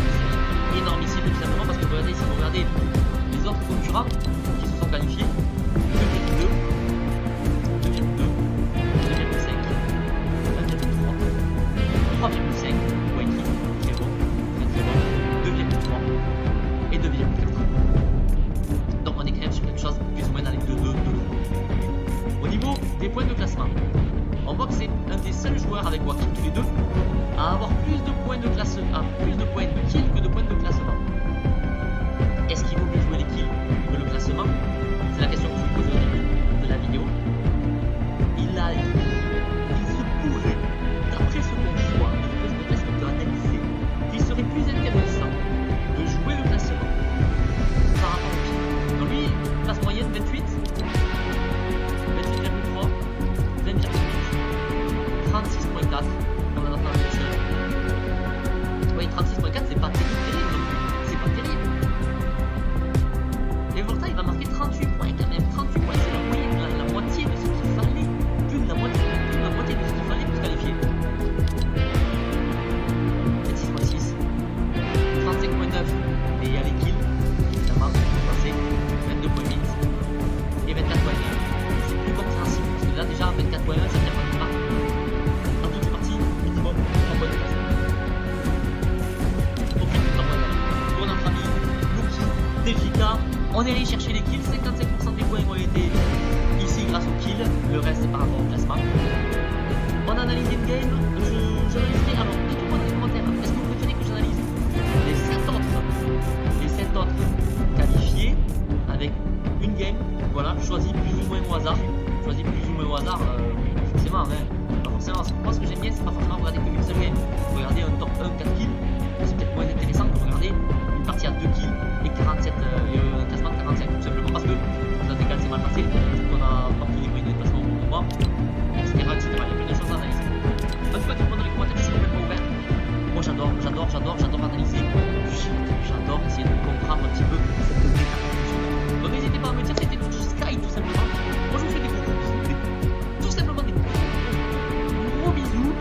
C'est énormissime tout simplement parce que regardez, si vous regardez les autres concurrents qui se sont qualifiés, 2,2, 2,2, 2,5, 1,3, 3,5, Waiki, très bon, 2,3 et 2,4. Donc on est quand même sur quelque chose plus ou moins dans les 2,2, 2,3. Au niveau des points de classement, on voit que c'est un des seuls joueurs avec Wacky tous les deux à avoir plus de points de classement, plus de points de kills que de points de classement. Est-ce qu'il vaut mieux jouer les kills que le classement? C'est la question que je vous pose au début de la vidéo. Il se pourrait, d'après ce qu'on voit, d'après ce qu'on peut analyser, qu'il serait plus intéressant de jouer le classement par rapport au kill. Donc lui, classe moyenne 28. 36.4, on en entend un seul. Oui, 36.4, c'est pas terrible, c'est pas terrible. Et pourtant, il va marquer 38 points quand même. 38 points, c'est la moyenne, la moitié de ce qu'il fallait. Plus de la moitié de ce qu'il fallait pour se qualifier. 26.6, 35.9, et il y a les kills, évidemment, pour passer. 22.8 et 24.1. C'est plus compréhensible, parce que là, déjà, 24.1, ça veut dire qu'on est pas. On est allé chercher les kills, 55% des points ont été ici grâce aux kills, le reste c'est par rapport au classement. On analyse une game, j'analyserai, alors dites-moi dans les commentaires, est-ce que vous préférez que j'analyse les 7 autres qualifiés avec une game, voilà, choisi plus ou moins au hasard, forcément, hein, pas forcément, moi ce que j'aime bien c'est pas forcément regarder qu'une seule game, regarder un top 1, 4 kills, c'est peut-être moins intéressant que regarder une partie à 2 kills et 47, un classement de 45, tout simplement parce que la décale c'est mal passé, qu'on a pas pris les moyens de déplacement au bon moment, etc. Il y a plein de choses à analyser. En tout cas, tout le monde dans les commentaires, je suis complètement ouvert. Moi j'adore analyser, j'adore essayer de comprendre un petit peu cette décale. Donc n'hésitez pas à me dire c'était tout Sky tout simplement. Moi je vous fais des gros bisous, tout simplement des gros bisous.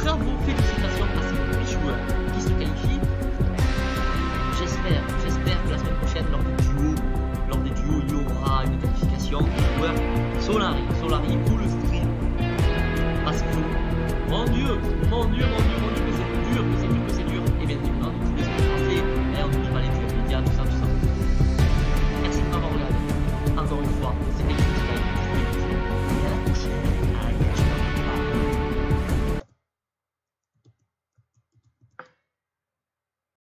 Bravo, félicitations à ces petits joueurs qui se qualifient. J'espère que la semaine prochaine, lors des duos, il y aura une qualification des joueurs Solari pour le stream. Parce que, mon Dieu, que c'est dur, que c'est